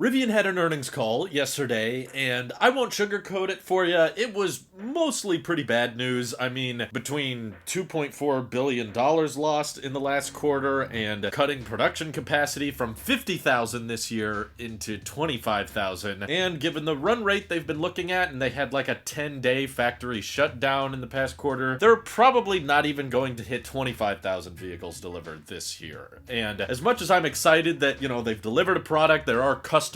Rivian had an earnings call yesterday, and I won't sugarcoat it for you. It was mostly pretty bad news. I mean, between $2.4 billion lost in the last quarter and cutting production capacity from 50,000 this year into 25,000. And given the run rate they've been looking at, and they had like a 10-day factory shutdown in the past quarter, they're probably not even going to hit 25,000 vehicles delivered this year. And as much as I'm excited that, they've delivered a product, there are customers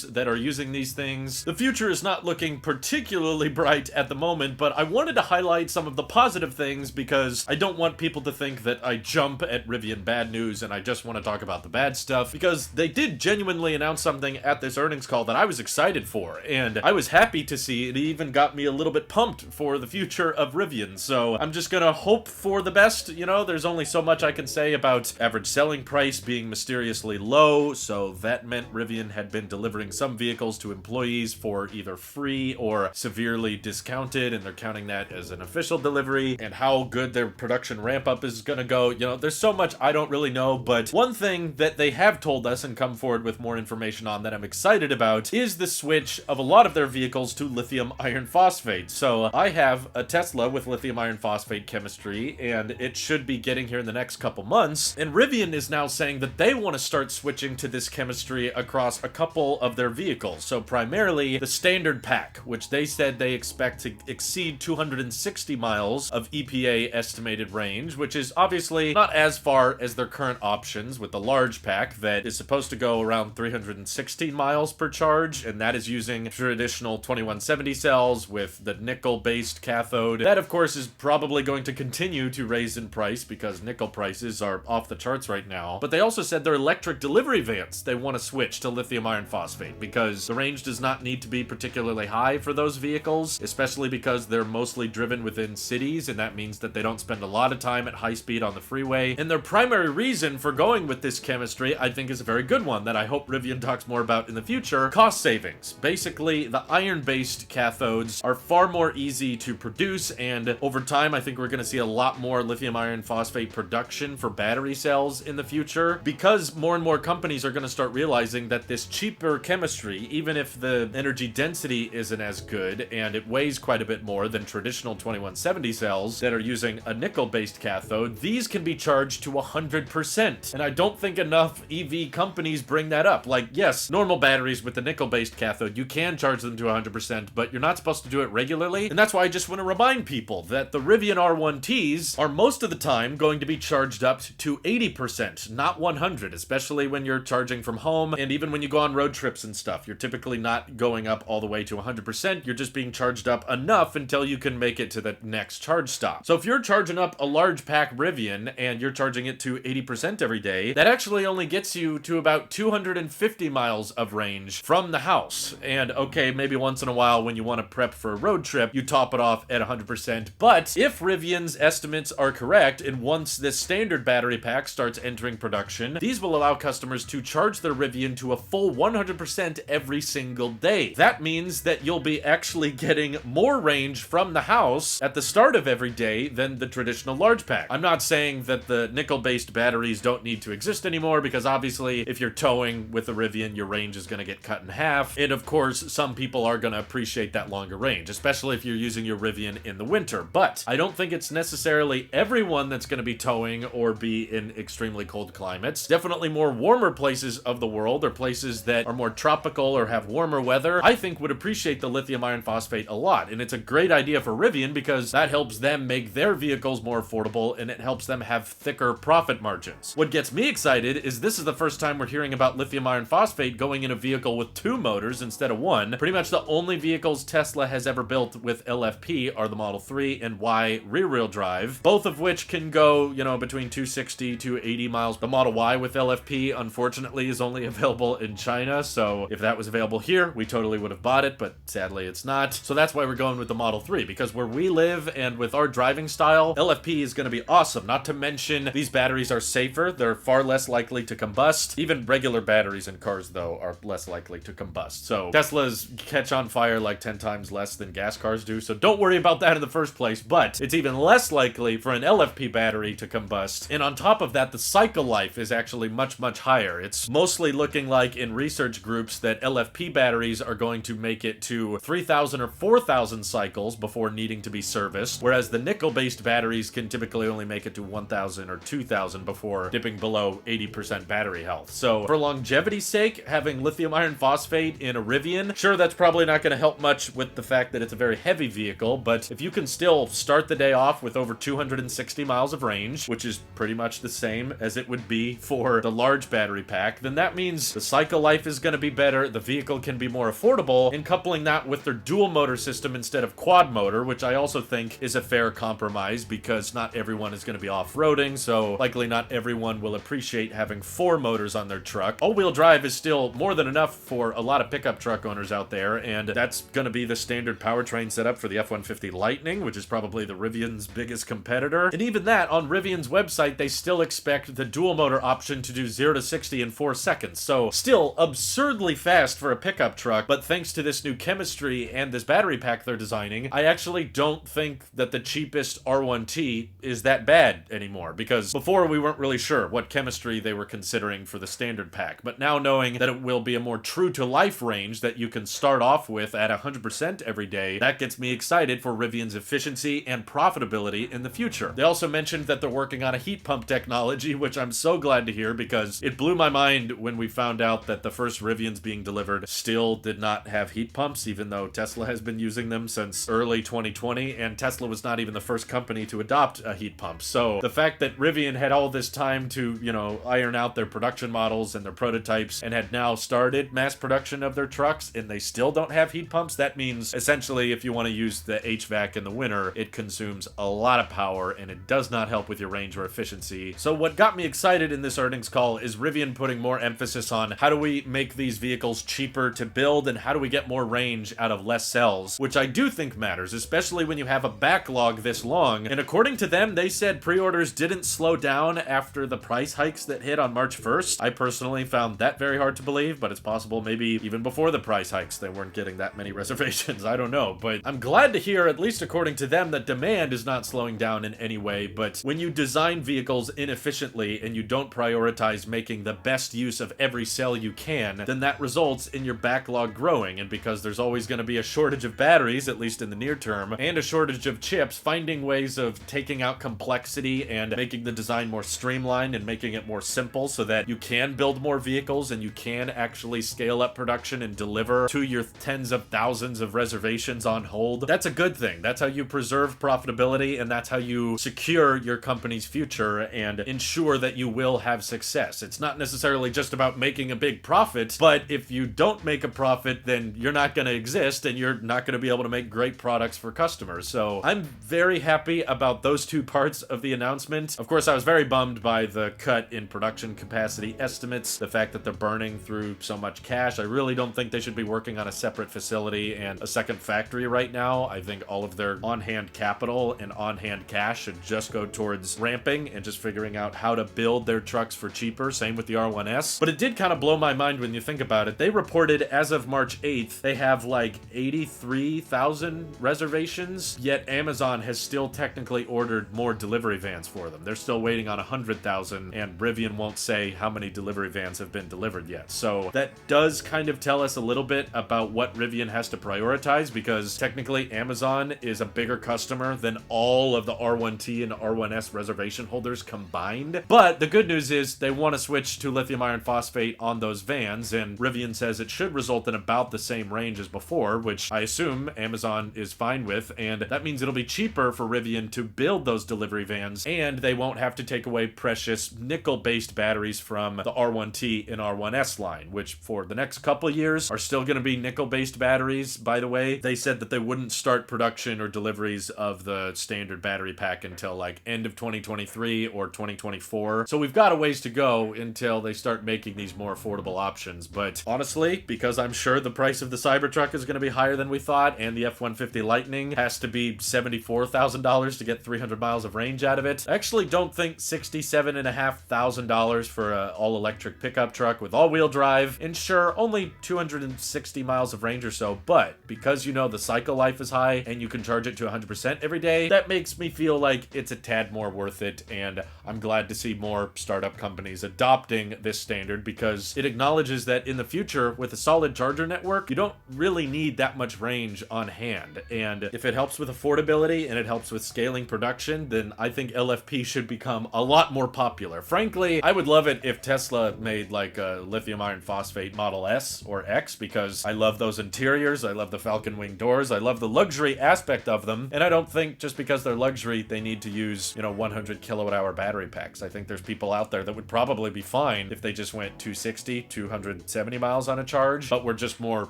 that are using these things, the future is not looking particularly bright at the moment, but I wanted to highlight some of the positive things because I don't want people to think that I jump at Rivian bad news and I just want to talk about the bad stuff, because they did genuinely announce something at this earnings call that I was excited for, and I was happy to see. It even got me a little bit pumped for the future of Rivian, so I'm just gonna hope for the best. There's only so much I can say about average selling price being mysteriously low, so that meant Rivian had been delivering some vehicles to employees for either free or severely discounted, and they're counting that as an official delivery. And how good their production ramp up is gonna go, there's so much I don't really know, but one thing that they have told us and come forward with more information on that I'm excited about is the switch of a lot of their vehicles to lithium iron phosphate. So I have a Tesla with lithium iron phosphate chemistry, and it should be getting here in the next couple months, and Rivian is now saying that they want to start switching to this chemistry across a couple of their vehicles. So primarily the standard pack, which they said they expect to exceed 260 miles of EPA estimated range, which is obviously not as far as their current options with the large pack that is supposed to go around 316 miles per charge, and that is using traditional 2170 cells with the nickel-based cathode. That, of course, is probably going to continue to raise in price because nickel prices are off the charts right now. But they also said their electric delivery vans, they want to switch to lithium iron phosphate because the range does not need to be particularly high for those vehicles, especially because they're mostly driven within cities, and that means that they don't spend a lot of time at high speed on the freeway. And their primary reason for going with this chemistry, I think, is a very good one that I hope Rivian talks more about in the future: cost savings. Basically, the iron-based cathodes are far more easy to produce, and over time I think we're going to see a lot more lithium iron phosphate production for battery cells in the future, because more and more companies are going to start realizing that this cheaper chemistry, even if the energy density isn't as good and it weighs quite a bit more than traditional 2170 cells that are using a nickel-based cathode, these can be charged to 100%. And I don't think enough EV companies bring that up. Like, yes, normal batteries with the nickel-based cathode, you can charge them to 100%, but you're not supposed to do it regularly. And that's why I just want to remind people that the Rivian R1Ts are most of the time going to be charged up to 80%, not 100, especially when you're charging from home, and even when you go on road trips and stuff. You're typically not going up all the way to 100%, you're just being charged up enough until you can make it to the next charge stop. So if you're charging up a large pack Rivian and you're charging it to 80% every day, that actually only gets you to about 250 miles of range from the house. And okay, maybe once in a while when you want to prep for a road trip, you top it off at 100%. But if Rivian's estimates are correct, and once this standard battery pack starts entering production, these will allow customers to charge their Rivian to a full 100% every single day. That means that you'll be actually getting more range from the house at the start of every day than the traditional large pack. I'm not saying that the nickel-based batteries don't need to exist anymore, because obviously if you're towing with a Rivian, your range is going to get cut in half. And of course, some people are going to appreciate that longer range, especially if you're using your Rivian in the winter. But I don't think it's necessarily everyone that's going to be towing or be in extremely cold climates. Definitely more warmer places of the world, or places that are more tropical or have warmer weather, I think would appreciate the lithium iron phosphate a lot. And it's a great idea for Rivian because that helps them make their vehicles more affordable, and it helps them have thicker profit margins. What gets me excited is this is the first time we're hearing about lithium iron phosphate going in a vehicle with 2 motors instead of 1. Pretty much the only vehicles Tesla has ever built with LFP are the Model 3 and Y rear-wheel drive, both of which can go, between 260 to 80 miles. The Model Y with LFP, unfortunately, is only available in China, so if that was available here, we totally would have bought it, but sadly it's not. So that's why we're going with the the Model 3, because where we live and with our driving style, LFP is going to be awesome. Not to mention, these batteries are safer. They're far less likely to combust. Even regular batteries in cars, though, are less likely to combust. So Teslas catch on fire like 10 times less than gas cars do, so don't worry about that in the first place. But it's even less likely for an LFP battery to combust. And on top of that, the cycle life is actually much, much higher. It's mostly looking like in research groups that LFP batteries are going to make it to 3,000 or 4,000 cycles before needing to be serviced, whereas the nickel-based batteries can typically only make it to 1,000 or 2,000 before dipping below 80% battery health. So for longevity's sake, having lithium iron phosphate in a Rivian, sure, that's probably not going to help much with the fact that it's a very heavy vehicle, but if you can still start the day off with over 260 miles of range, which is pretty much the same as it would be for the large battery pack, then that means the cycle life is going to be better, the vehicle can be more affordable, and coupling that with their dual motor system instead of quad motor, which I also think is a fair compromise because not everyone is going to be off-roading, so likely not everyone will appreciate having 4 motors on their truck. All-wheel drive is still more than enough for a lot of pickup truck owners out there, and that's going to be the standard powertrain setup for the F-150 Lightning, which is probably the Rivian's biggest competitor. And even that, on Rivian's website, they still expect the dual motor option to do 0 to 60 in 4 seconds, so still absurdly fast for a pickup truck, but thanks to this new chemistry and this battery pack they're designing, I actually don't think that the cheapest R1T is that bad anymore, because before we weren't really sure what chemistry they were considering for the standard pack, but now knowing that it will be a more true-to-life range that you can start off with at 100% every day, that gets me excited for Rivian's efficiency and profitability in the future. They also mentioned that they're working on a heat pump technology, which I'm so glad to hear because it blew my mind when we found out that the first Rivians being delivered still did not have heat pumps, even though Tesla has been using them since early 2020, and Tesla was not even the first company to adopt a heat pump. So the fact that Rivian had all this time to, iron out their production models and their prototypes and had now started mass production of their trucks and they still don't have heat pumps, that means essentially if you want to use the HVAC in the winter, it consumes a lot of power and it does not help with your range or efficiency. So what got me excited in this earnings call is Rivian putting more emphasis on how do we make these vehicles cheaper to build and how do we get more range out of less cells, which I do think matters, especially when you have a backlog this long. And according to them, they said pre-orders didn't slow down after the price hikes that hit on March 1st. I personally found that very hard to believe, but it's possible maybe even before the price hikes they weren't getting that many reservations. I don't know, but I'm glad to hear, at least according to them, that demand is not slowing down in any way. But when you design vehicles inefficiently and you don't prioritize making the best use of every cell you can, then that results in your backlog growing. And because there's always going to be a shortage of batteries, at least in the near term, and a shortage of chips, finding ways of taking out complexity and making the design more streamlined and making it more simple so that you can build more vehicles and you can actually scale up production and deliver to your tens of thousands of reservations on hold, that's a good thing. That's how you preserve profitability, and that's how you secure your company's future and ensure that you will have success. It's not necessarily just about making a big profit, but if you don't make a profit, then you're not going to exist and you're not going to be able to make great products for customers. So I'm very happy about those two parts of the announcement. Of course, I was very bummed by the cut in production capacity estimates, the fact that they're burning through so much cash. I really don't think they should be working on a separate facility and a second factory right now. I think all of their on-hand capital and on-hand cash should just go towards ramping and just figuring out how to build their trucks for cheaper. Same with the R1S. But it did kind of blow my mind when you think about it. They reported as of March 8th, they have like 83,000 reservations, yet Amazon has still technically ordered more delivery vans for them. They're still waiting on 100,000, and Rivian won't say how many delivery vans have been delivered yet. So that does kind of tell us a little bit about what Rivian has to prioritize, because technically Amazon is a bigger customer than all of the R1T and R1S reservation holders combined. But the good news is they want to switch to lithium iron phosphate on those vans, and Rivian says it should result in about the same range as before, which I assume Amazon is fine with, and that means it'll be cheaper for Rivian to build those delivery vans, and they won't have to take away precious nickel-based batteries from the R1T and R1S line, which for the next couple years are still going to be nickel-based batteries, by the way. They said that they wouldn't start production or deliveries of the standard battery pack until like end of 2023 or 2024. So we've got a ways to go until they start making these more affordable options. But honestly, because I'm sure the price of the Cybertruck is going to be higher than we thought, and the F-150 Lightning has to be $74,000 to get 300 miles of range out of it. I actually don't think $67,500 for an all-electric pickup truck with all-wheel drive, and sure, only 260 miles of range or so, but because you know the cycle life is high and you can charge it to 100% every day, that makes me feel like it's a tad more worth it, and I'm glad to see more startup companies adopting this standard because it acknowledges that in the future, with a solid charger network, you don't really need that much range on hand, and if it helps with affordability and it helps with scaling production, then I think LFP should become a lot more popular. Frankly, I would love it if Tesla made like a lithium iron phosphate Model S or X, because I love those interiors, I love the Falcon Wing doors, I love the luxury aspect of them, and I don't think just because they're luxury they need to use, 100 kilowatt hour battery packs. I think there's people out there that would probably be fine if they just went 260, 270 miles on a charge, but were just more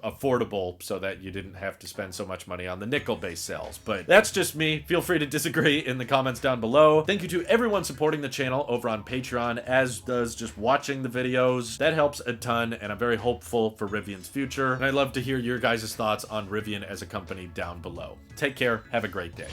affordable so that you didn't have to spend so much money on the nickel-based cells. But that's just me. Feel free to disagree in the comments down below. Thank you to everyone supporting the channel over on Patreon, as does just watching the videos. That helps a ton, and I'm very hopeful for Rivian's future. And I'd love to hear your guys' thoughts on Rivian as a company down below. Take care. Have a great day.